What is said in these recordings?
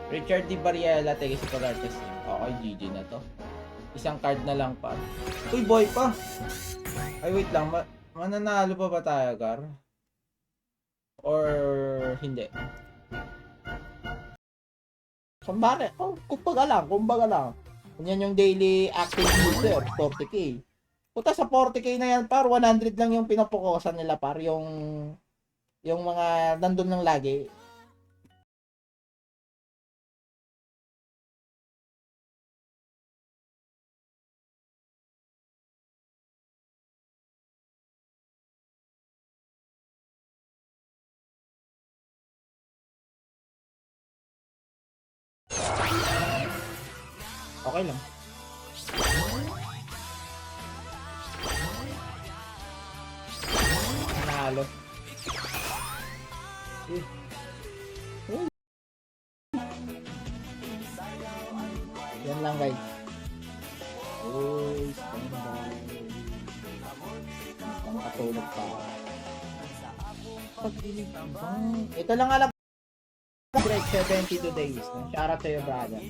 Richard Di Barriela, taga si Pagartes. Okay, GG na to. Isang card na lang pa. Uy, boy pa! Ay, wait lang. Mananalo pa ba tayo, Gar? Or hindi? Kumbaga lang. Yan yung daily active user, 40k. Puta sa 40k na yan, par 100 lang yung pinapokusan nila, par yung mga nandun lang lagi. Okay lang. Nanalo. Yan lang, guys. Uy, standby. Nakatulog pa. Ito lang alam. Break 72 days. Shout out sa'yo, brother.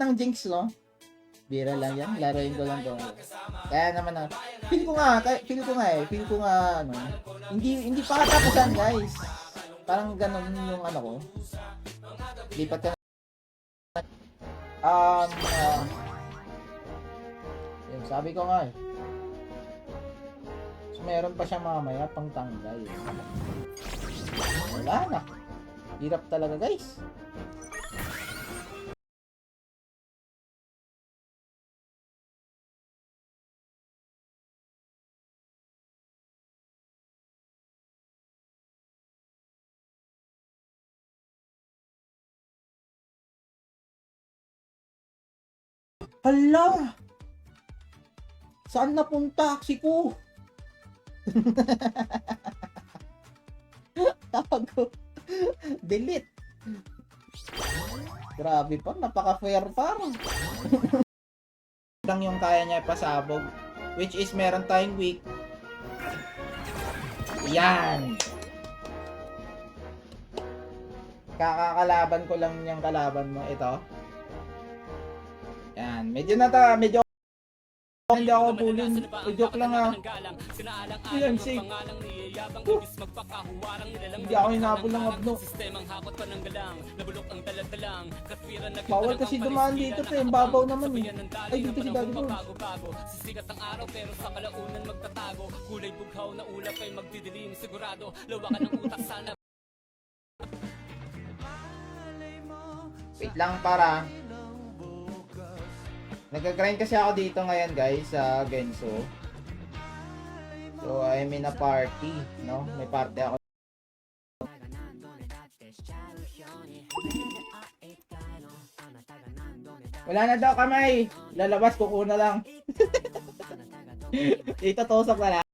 Ng Jinx, no? Bira lang yan. Laruin ko lang to. Kaya naman feel ko nga ano, hindi pa katapusan, guys. Parang ganun yung ano ko. Lipat ka yun, sabi ko nga so, meron pa siya mamaya pang tanggal. Wala na. Hirap talaga, guys. Hala! Saan napunta taxi ko? Tawag ko. Delete. Grabe pa, napaka-fair par. Lang yung kaya niya ipasabog. Which is meron tayong week. Yan. Kakakalaban ko lang yung kalaban mo. Ito. Yan, medyo hindi ako bulin. Joke lang Yan, safe. Hindi ako hinabol ng abno. Bawal kasi dumaan dito, yung babaw naman eh. Ay, dito si Daddy Bones. Sisikat ang araw pero sa kalaunan magtatago. Kulay bughaw na ulap ay magdidilim sigurado. Lawakan ng utak sana. Wait lang para. Nag-grind kasi ako dito ngayon, guys, sa Genso. So, I'm in a party, no? May party ako. Wala na daw kamay. Lalabas, kuko na lang. Dito, tusok na lang.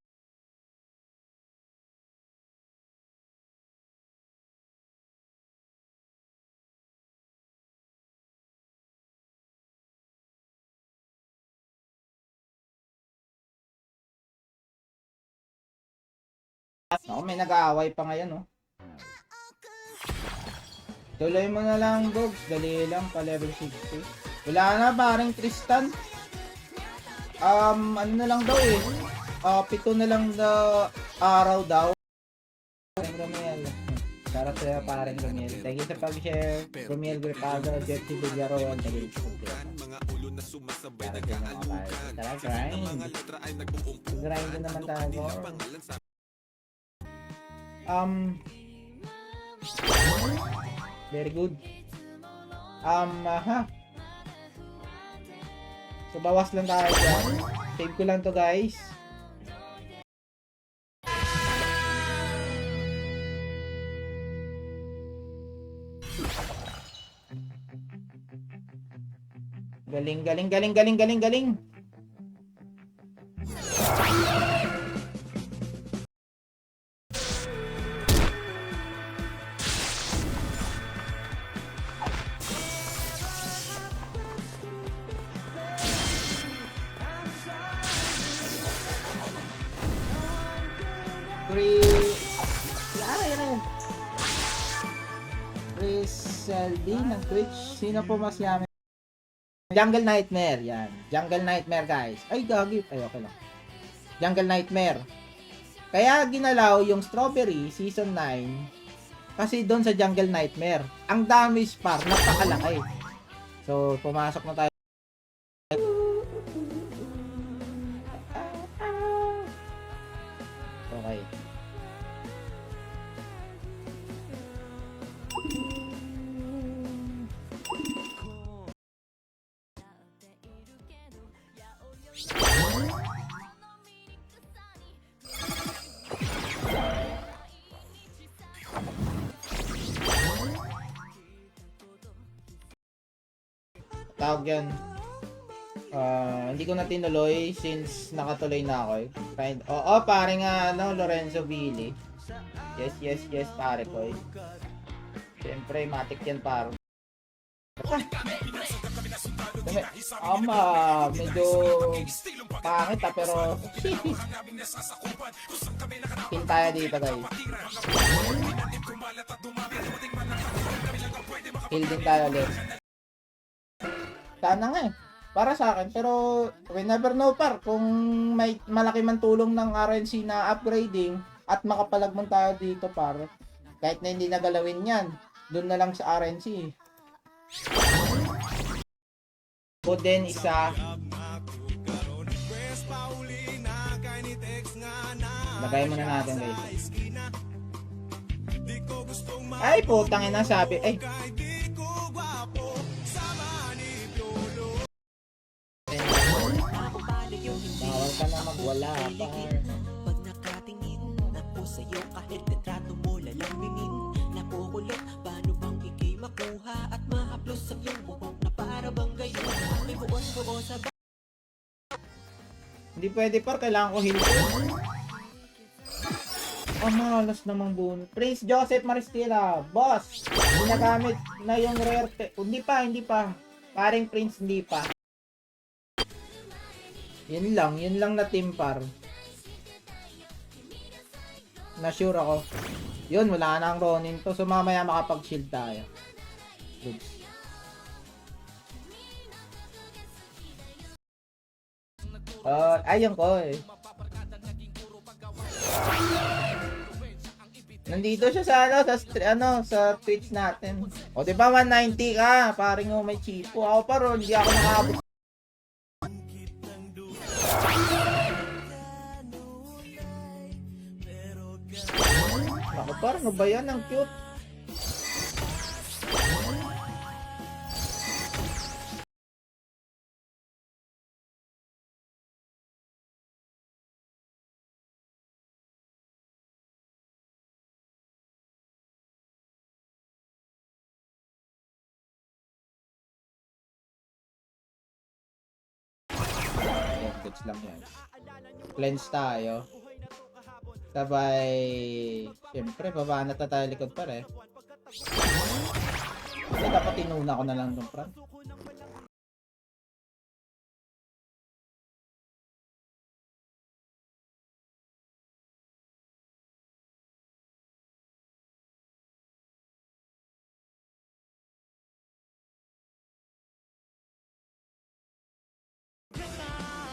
Ako, may nag-aaway pa ngayon, no? Tuloy mo na lang, dogs. Dali lang, pa level 60. Wala na, parang Tristan. Ano na lang daw eh. 7 na lang na araw daw. Romiel. Para sa parang Romiel. Thank you sa pag-share. Romiel Gripado, Jeffy Villaroan. Thank you sa pag-share. Tara, grind. Grind na naman tayo. Very good. So, bawas lang tayo dyan. Save ko lang to, guys. Galing. SLD ng Twitch. Sino po mas yaman? Jungle Nightmare, yan. Jungle Nightmare, guys. Ay, gagi. Ay, okay lang. Jungle Nightmare. Kaya ginalaw yung Strawberry Season 9 kasi doon sa Jungle Nightmare. Ang damage par, napakalaki. So, pumasok na tayo. Okay. Tawag yan. Hindi ko na tinuloy since nakatuloy na ako eh. Oo, pare nga Lorenzo Billy. Yes, pare ko eh. Siyempre, matik yan pare. Medyo pangit pero kill tayo dito guys. Kill din tayo ulit. Sana nga eh. Para sa akin. Pero we never know par. Kung may malaki man tulong ng RNC na upgrading at makapalagman tayo dito par. Kahit na hindi nagalawin yan. Doon na lang sa RNC. O din isa. Lagay muna natin guys. Ay putang ina sabi. Ay. Bawal ka na magwala pa. Pag nakatingin ako sa'yo kahit retrato mo lalamingin. Nakukulot, paano bang ikay makuha at mahaplos sa iyong buhok na para bang gayon. May buos-buos sa Hindi pwede par, kailangan ko heal ko. Malas namang buno. Prince Joseph Maristila, boss. Ginagamit na yung rare Hindi pa. Paring Prince hindi pa. Yun lang na team par. Na-sure ako. Yun, wala na ang Ronin to. So mamaya makapag-shield tayo. Oops. Ayun ko eh. Nandito siya sa Twitch natin. O di ba 190 ka? Paring mo may chipo. Ako pa ron, hindi ako nakaabot. Ako parang ano ba yan? Ang cute. Goods lang yan. Cleanse tayo. Sabay, siyempre, baba na tayo likod pa rin. So, dapat tinuna ko na lang itong front.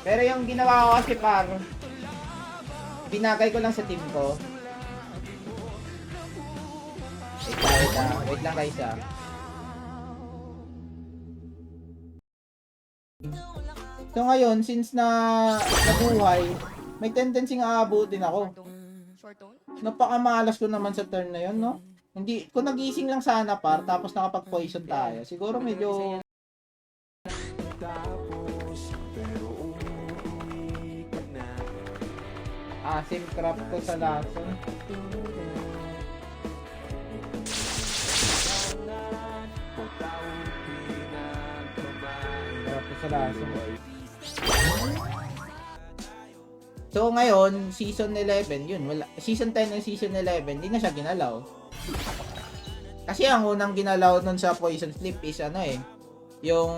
Pero yung ginawa ko kasi par, binagay ko lang sa team ko. Wait lang guys ah. So ngayon, since nabuhay, may tendency nga aabutin ako. Napakamalas ko naman sa turn na yun, no? Hindi, kung nagising lang sana par, tapos nakapag-poison tayo, siguro medyo... Asim crap ko sa lason. Crap ko sa lason. So ngayon, season 11, yun, wala. Season 10 and season 11, hindi na siya ginalaw. Kasi ang unang ginalaw nun sa Poison Sleep is yung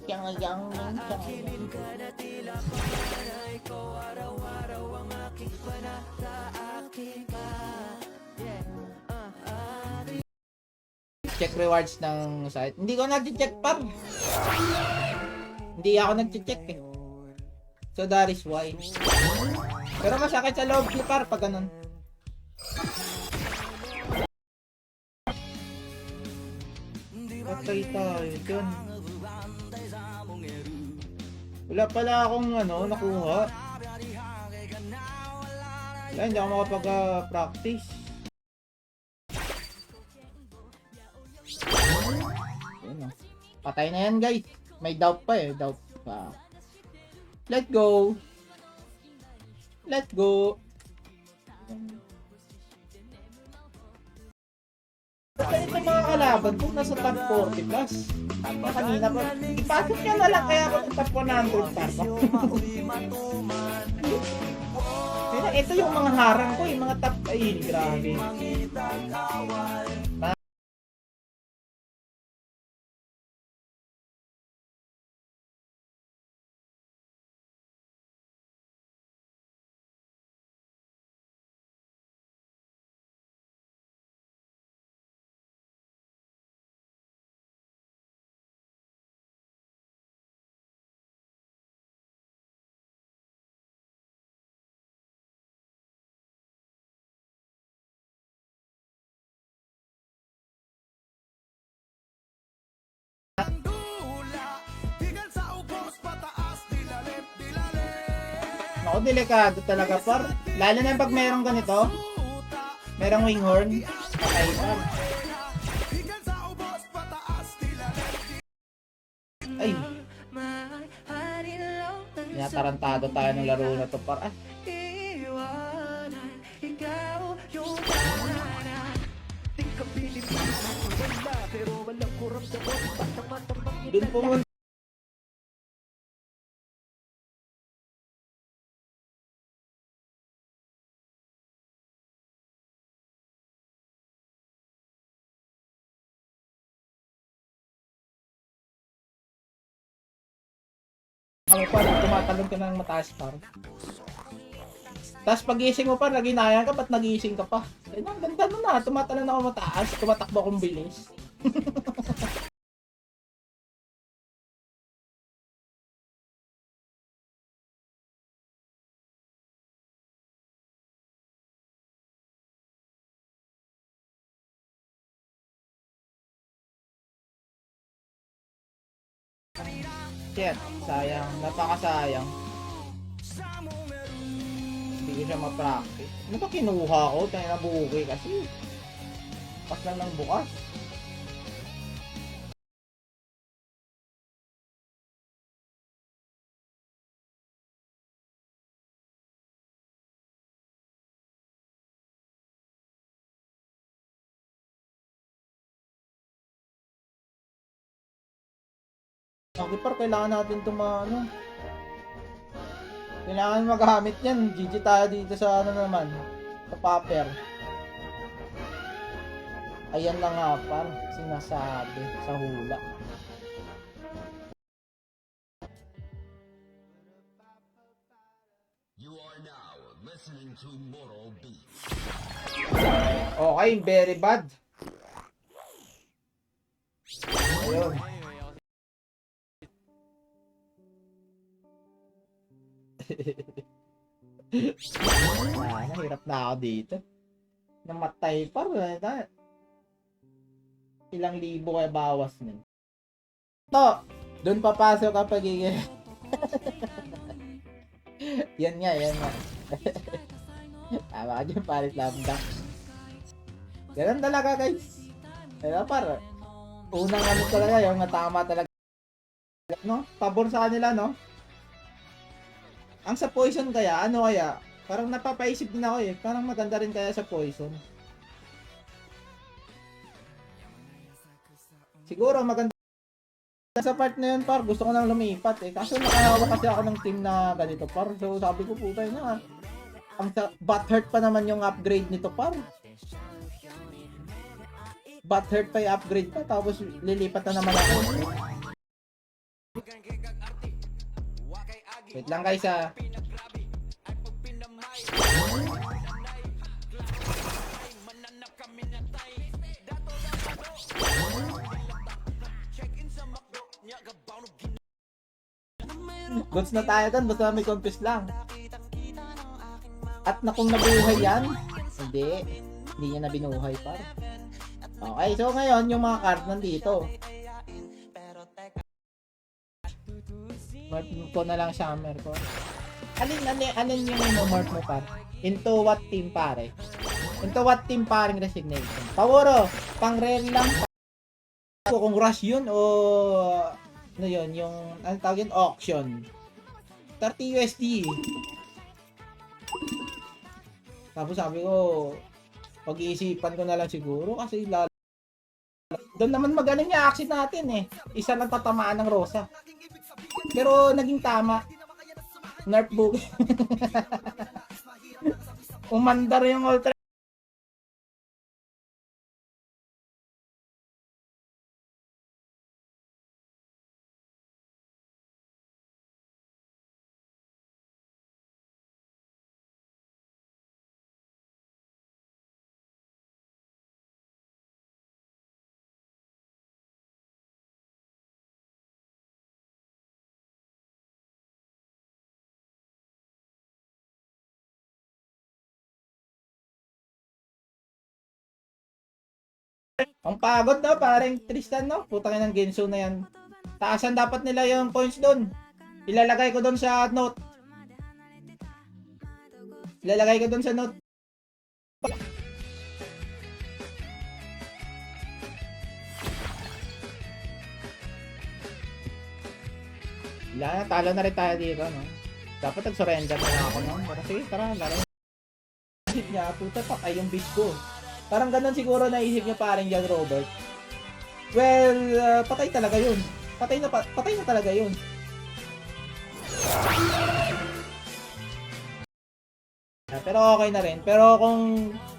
yang Akilin ka na tila para ikaw araw-araw ang aking panata. Aking check rewards ng site. Hindi ko nag-check par. Hindi ako nag-check eh. So that is why. Pero masakit sa loob ni par pag ganun. Patay tayo dyan. Wala pala akong nakuha. Wala, hindi ako makapag-practice. Patay na yan guys. May doubt pa eh. Doubt pa. Let's go. Let's go. Bakit ito mga kalaban kung nasa top 40 plus? Tama kanina pa. Ipasok nyo na lang kaya ako ng top 100 pa. Ito yung mga harang ko. Yung mga top. Ay, grabe. Ako, delikado talaga par. Lalo na pag merong ganito. Merong winghorn. Patay par. Ay. Tinatarantado tayo ng laro na to par. Doon po mo. Ako pa, tumatalon ka ng mataas par. Tapos pag-gising mo pa, naginaya ka, ba't nag-gising ka pa? Eh, ang ganda nun na, tumatalon ako mataas, tumatakbo akong bilis. Shit, sayang. Napakasayang. Hindi ko siya ma-practice. Ano ba kinuha ko? Tayo na buki kasi. Pas lang ng bukas. Okay par, kailangan natin itong kailangan magamit yan. GG tayo dito sa naman. Sa popper. Ayan lang nga par, sinasabi sa hula. You are now listening to Moral Beat. Okay, very bad. Ayun. Nahirap na ako dito. Namatay pa rin. Ilang libo kaya bawas nun. To, doon papasok ang pagiging. Yan nga. Tama ka dyan, palit lambda. Ganun talaga guys. Pero para, unang talaga yung natama talaga. No? Pabor sa kanila, no? Ang sa poison kaya, kaya? Parang napapaisip din ako eh. Parang maganda rin kaya sa poison. Siguro maganda sa part na yun par. Gusto ko nang lumipat eh. Kaso nakahawa kasi ako ng team na ganito par. So sabi ko putay na. Ang butthurt pa naman yung upgrade nito par. Butthurt pa yung upgrade pa. Tapos lilipat na naman ako. Wait lang guys ah. Goods na tayo doon, basta may confuse lang. At na kung nabuhay yan, hindi niya na binuhay par. Okay, so ngayon yung mga card nandito. Mark ko na lang Summer ko. Alin yung mark mo par? Into what team pare? Into what team paring resignation? Paworo, pang rare lang. Kung rush yun o ano yun, yung ano tawag yun, auction. 30 USD. Tapos sabi ko, pag-iisipan ko na lang siguro kasi doon naman magaling yung action natin eh. Isa lang tatamaan ng Rosa. Pero naging tama. Nerf book. Umandar yung ultra. Ang pagod no, parang Tristan no. Putang ina ng Genso na yan. Taasan dapat nila yung points doon. Ilalagay ko doon sa note. Ilalagay ko doon sa note. Wala na, talo na rin tayo dito no. Dapat nag-surrender na ako no. Pero sige, tara, laro. Isip niya, puta patay yung beast ko. Parang ganun siguro naisip niya parang John Robert. Well, patay talaga yun. Patay na talaga yun. Pero okay na rin. Pero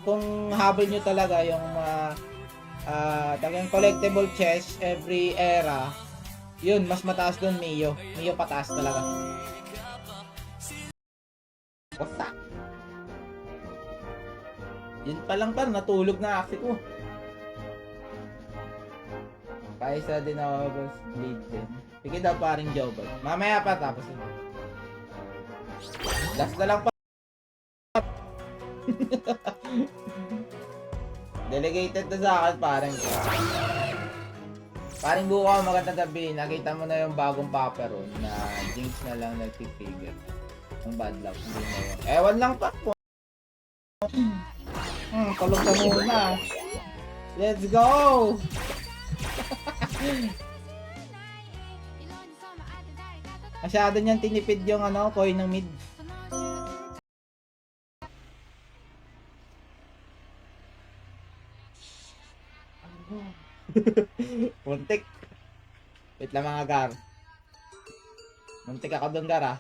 kung habol nyo talaga yung talagang collectible chest every era, yun, mas mataas doon Mio. Mio pataas talaga. Basta. Yun pa lang par, natulog na aksi ko. Kaisa din ako bleed din. Sige daw paring Jobber. Mamaya pa tapos yun. Last na lang pa. Delegated na sa akin parang ko. Paring buka magandang gabi. Nakita mo na yung bagong paperon na Jinx na lang nagpipigil. Ang bad luck. Hindi na yun. Ewan lang pa po. Tulog ka muna. Let's go! Masyado niyang tinipid yung coin ng mid. Muntik. Wait lang mga gar. Muntik ako doon gar ah.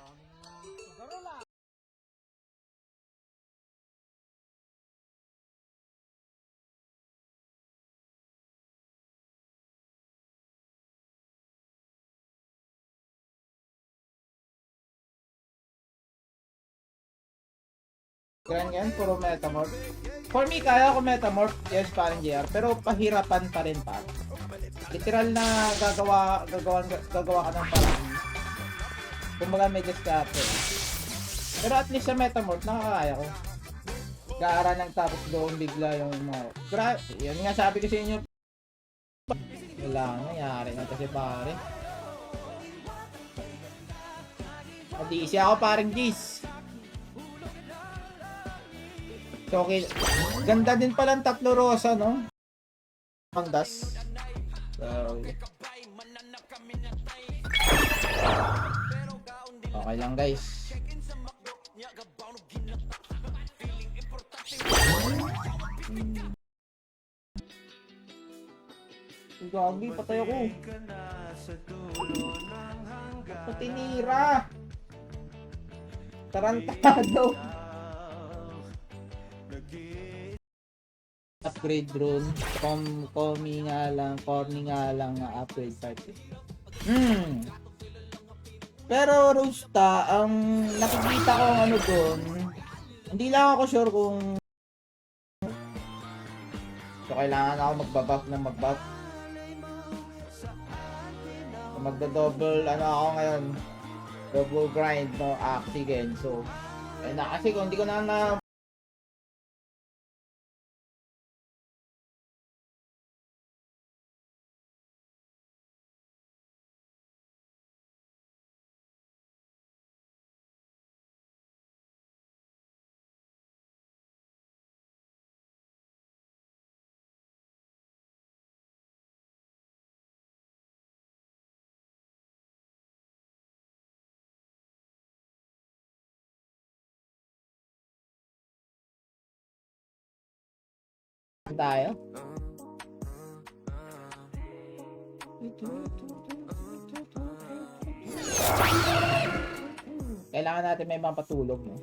Grand yan, puro metamorph. For me, kaya ako metamorph, yes, parang JR, pero pahirapan pa rin pa. Literal na gagawa ka ng parang. Kumbaga may diskarte. Pero at least sa metamorph, nakakaya ko. Gaara ng tapos doon bigla yung mga. Yan nga sabi ko sa inyo. Wala na, yari na kasi pare. Adisi ako parang Gis. So, okay. Ganda din palang tatlo Rosa, no? Pangdas. So, okay lang, guys. Gagi, patay ako. Patinira. Tarantado. Upgrade drone, corny nga lang upgrade party. Pero Rosta, ang nakikita ko doon, hindi lang ako sure kung so kailangan ako magbabuff. Kung magda-double ako ngayon. Double grind, no? Axie Genso. Eh na kasi kung hindi ko na tayo. Kailangan natin may mga patulog, no?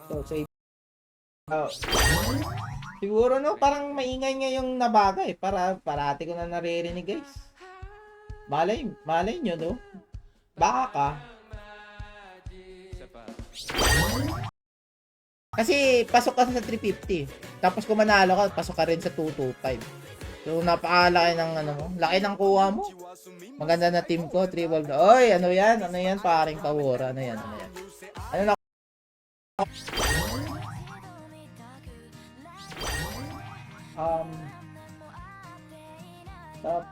So, save. Oh. Siguro, no? Parang maingay nga yung nabaga, eh. Parati ko na naririnig, guys. Malay nyo, no? Baka ka. Kasi, pasok ka sa 350. Tapos kung manalo ka, pasok ka rin sa 225. So, napakalaki ng ano mo. Laki ng kuha mo. Maganda na team ko, 3 wall. Oy, ano yan? Ano yan? Paring Kawura. Ano yan? Ano yan? Ano na? Top.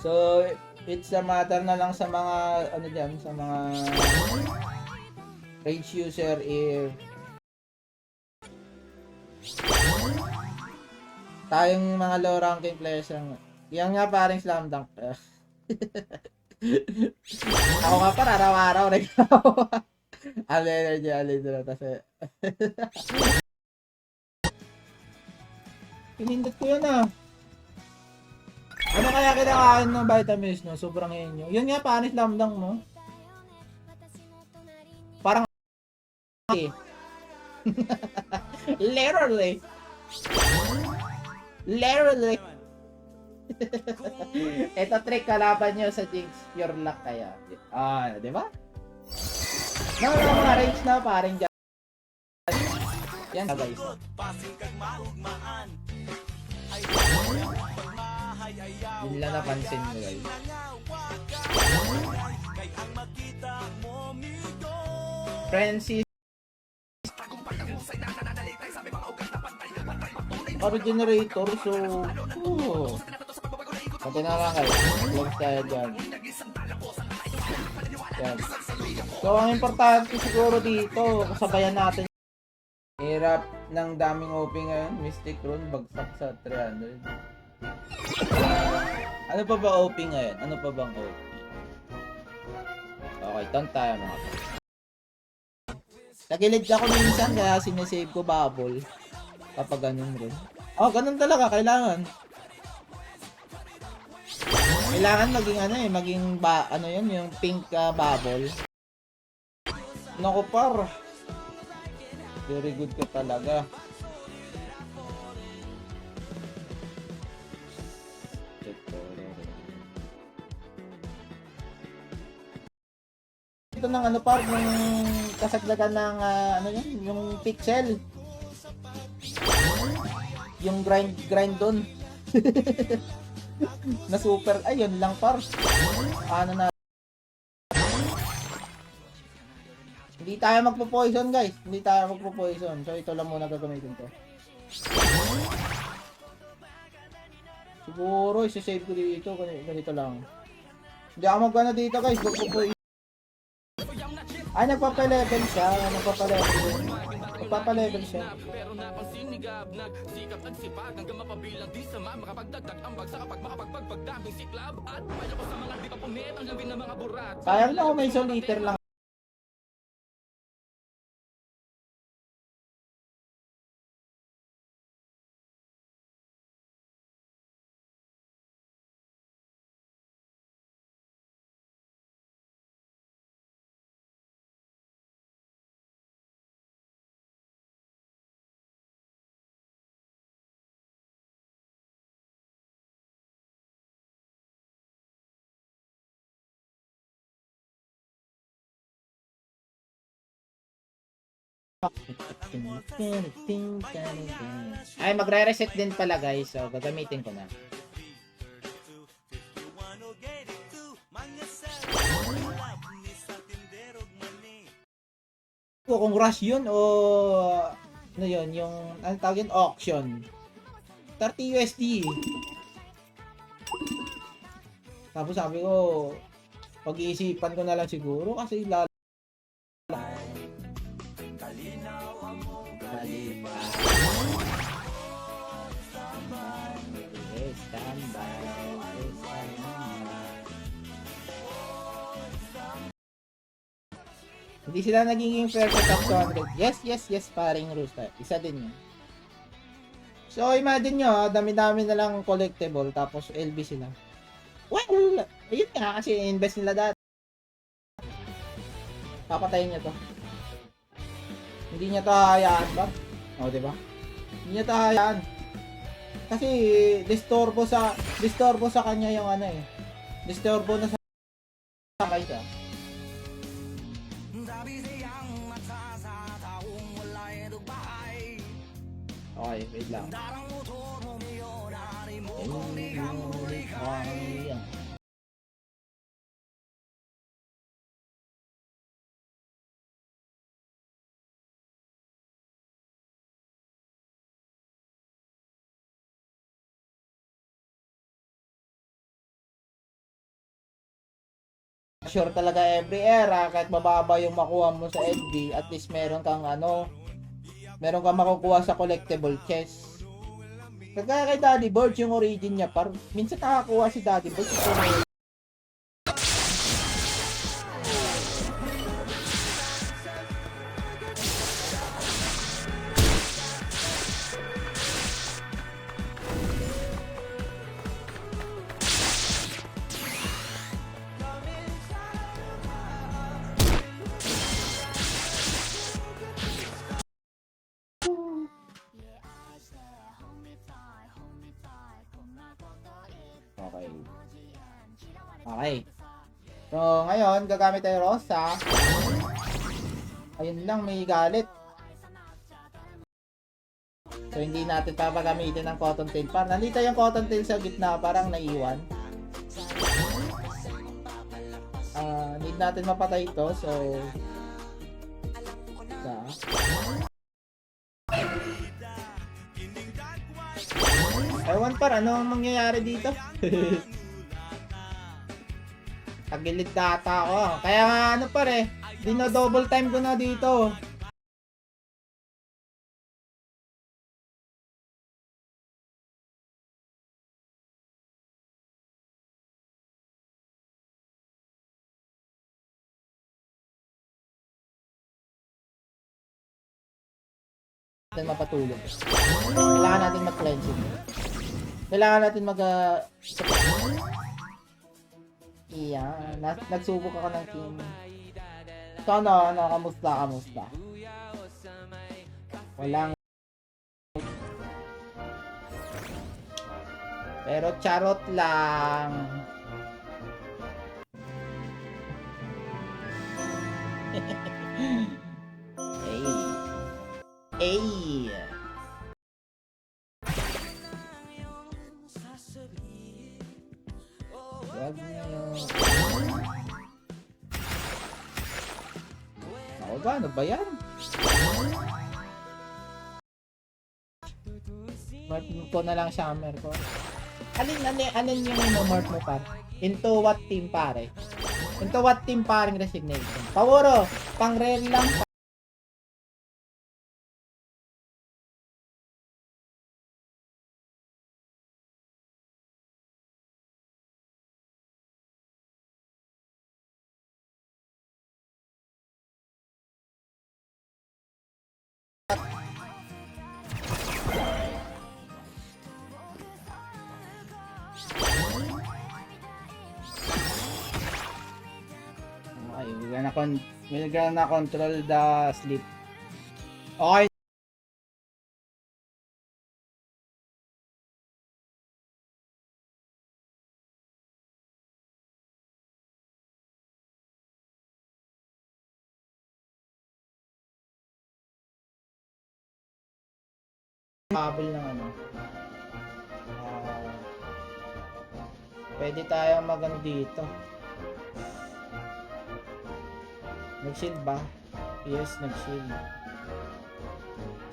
So, it's a matter na lang sa mga, ano dyan, sa mga rage user if tayong mga low ranking players lang. Yan nga paring slam dunk. Ako nga para araw-araw nagkawa. Ang energy, na kasi. Pinindot ko yun ah. Ano kaya kinakain ng vitamins, no? Sobrang henyo. Yun nga, panis lamdang mo. Parang literally. Literally. Ito trick kalaban nyo sa Jinx. Pure luck kaya. Ah, di ba? No, mga range na paring dyan. Yan guys. Yun lang napansin mo guys. Francis Regenerator, so pati na lang kayo. Vlogs tayo dyan. Yan. So ang importante siguro dito, kasabayan natin. Hirap ng daming OP ngayon. Mystic Rune, bagsak sa 300. Ano pa ba OP ngayon? Ano pa bang OP? Okay, taunt tayo mga kapatid. Tagilid ako minsan kaya sinesave ko bubble. Kapag ganun rin. Oh, ganun talaga. Kailangan. Kailangan maging ano eh. Maging ano yun, yung pink bubble. Naku par. Very good ka talaga. Ito ng ano par, yung kasagdagan ng ano yun, yung pixel. Yung grind doon. Na super, ayun lang par. Ano na. Hindi tayo magpo-poison guys. Hindi tayo magpo-poison. So ito lang muna gagamitin ko. Siguro isi-save ko dito. Ganito lang. Hindi ako magana dito guys. Magpo-poison. Ay, nagpapa-level siya. Nagpapa-level siya. Pero napansin ni Gab, nagsikap nagsipag hanggang mapabilang di sama, makapagdagdag ang bagsa kapag makapagpagpagdaming siklab at payo ko sa mga di pa punit ang labi ng mga burat. Sayang na ako may soliter lang. Ay, magre-reset din pala guys. So, gagamitin ko na. Kung rush yun o ano yun, yung ano tawag yun, auction. 30 USD. Tapos sabi ko, pag-iisipan ko na lang siguro kasi lalo hindi sila naging fair sa top 200. Yes, yes, yes, paring Rooster. Isa din yun. So, imagine nyo, dami-dami na lang collectible, tapos LB sila. Well, ayun nga, kasi invest nila dati. Papatayin niya to. Hindi niya to hahayaan ba? O, diba? Hindi niya to hahayaan. Kasi, disturbo sa kanya yung ano eh. Disturbo na sa kamay siya. Okay, wait lang. Sure talaga every era, kahit mababa yung makuha mo sa FB, at least meron kang ano, meron kang makukuha sa collectible chest. Kagaya kay Daddy Bird, yung origin niya, minsan nakakuha si Daddy Bird. Okay. Okay. So, ngayon, gagamit tayo Rosa. Ayun lang, may galit. So, hindi natin papagamitin ng cotton tail. Nandito yung cotton tail sa gitna, parang naiwan. Need natin mapatay ito. So, ewan ano mangyayari dito? Tagilid data ako. Kaya nga ano dino-double time ko na dito. Natin mapatulog. Kailangan natin mag-cleansing. Kailangan natin nagsubok ako ng team. So kamusta? Walang pero charot lang. Ay. Wag niyo. Ano ba yan? Mark ko na lang summer ko. Alin yung mark mo par? Into what team pare? Into what team paring resignation? Paworo, pang rare lang. Okay, we're gonna control the sleep. Okay, habol ng ano. Pwede tayong magano dito. Nag-shield ba? Yes, nag-shield.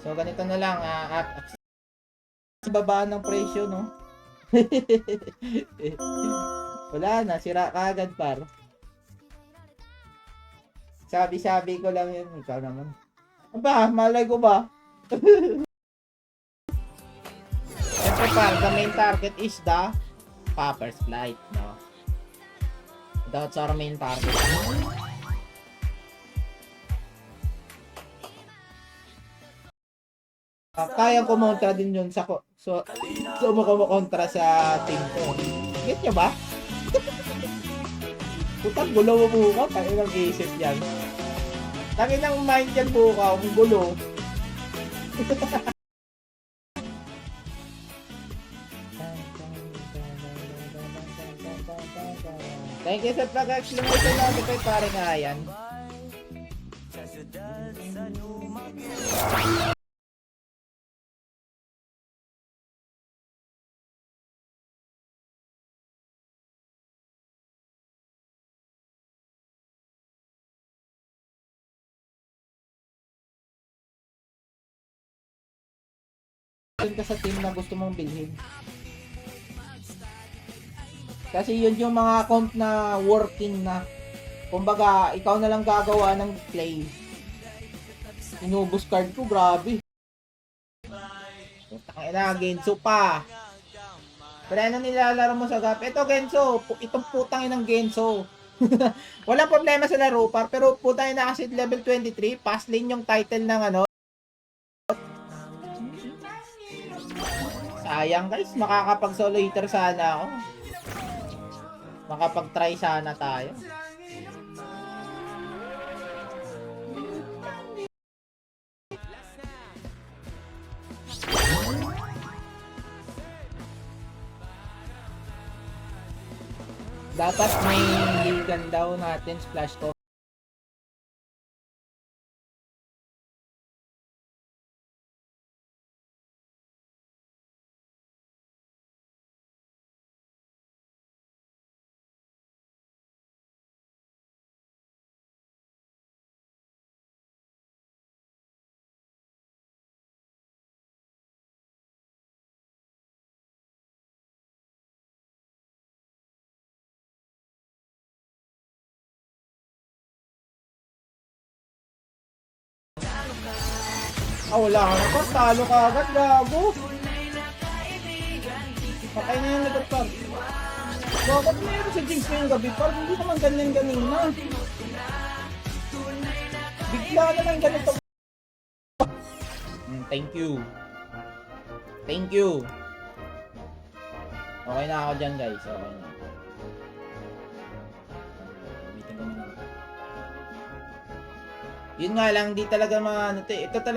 So, ganito na lang. Sa baba ng presyo, no? Wala na. Sira ka agad, par. Sabi-sabi ko lang yun. Ikaw naman. Aba, malay ko ba? Siyempre, par, the main target is the Popper's Flight, no? That's our main target. Kaya kumontra din yun sa kontra sa team ko. Get nyo ba? Putang gulo mo buka, kaya lang isip yan. Tangin ang mind yan buka, ang gulo. Thank you sa pag-exclamation natin kay pare nga yan. Ka sa team na gusto mong bilhin. Kasi yun yung mga comp na working na. Kumbaga, ikaw na lang gagawa ng play. Inubos card ko, grabe. Tangina, Genso pa. Pero ano nilalaro mo sa gap? Ito, Genso. Itong putang inang Genso. Walang problema sa laro, par. Pero putang ina kasi level 23. Pass lane yung title ng ano. Sayang guys, makakapag-solo hitter sana ako. Makapag-try sana tayo. Dapat may ligan daw natin splash ko. Wala ka na pa. Talo ka agad. Gago. Patay na yung lagot pa. Bakit meron sa Jinx ngayong gabi pa? Hindi naman ganyan ganina. Bigla na lang ganito. Thank you. Thank you. Okay na ako dyan guys. Okay na. Yun nga lang, di talaga mga ano to. Ito talaga.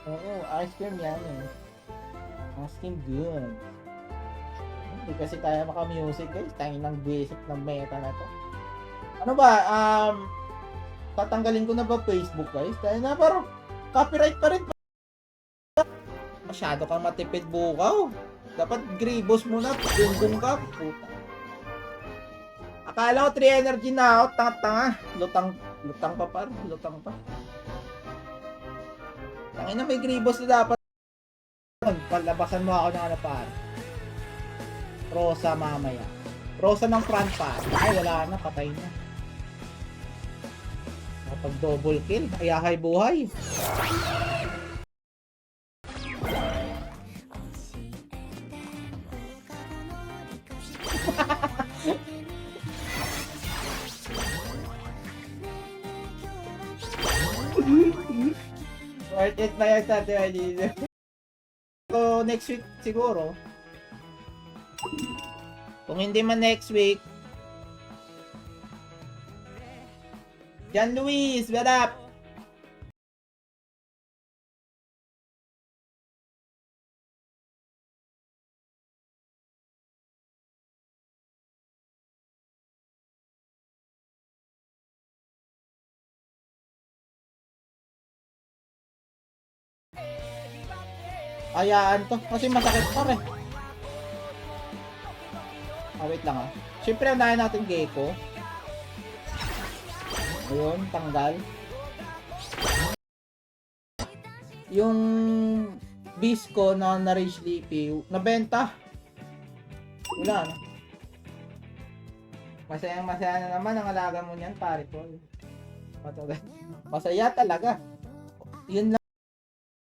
Oo, ice cream yan eh. Ice cream good. Hindi kasi tayo maka-music guys. Tangin ng basic ng meta na to. Ano ba? Tatanggalin ko na ba Facebook guys? Dahil na parang copyright pa rin. Masyado kang matipid bukaw. Dapat Gribos muna. Gunggong ka. Puta. Akala ko 3 energy na ako. Tanga-tanga. Lutang pa par. Lutang pa. Tangina may Gribos na dapat. Palabasan mo ako ng ano par. Rosa mamaya. Rosa ng front par. Ay wala na. Patay na. Kapag double kill. Ayahay buhay. Worth it na yan sa atin. So, next week siguro. Kung hindi man next week. Jan Luis, what up? Hayaan to. Kasi masakit pa rin. Wait lang ah. Siyempre, unahin natin Gecko. Ayun, tanggal. Yung beast ko na na-rage Leafy, nabenta. Wala na. Masaya na naman ang alaga mo niyan, pare ko. Masaya talaga. Yun lang.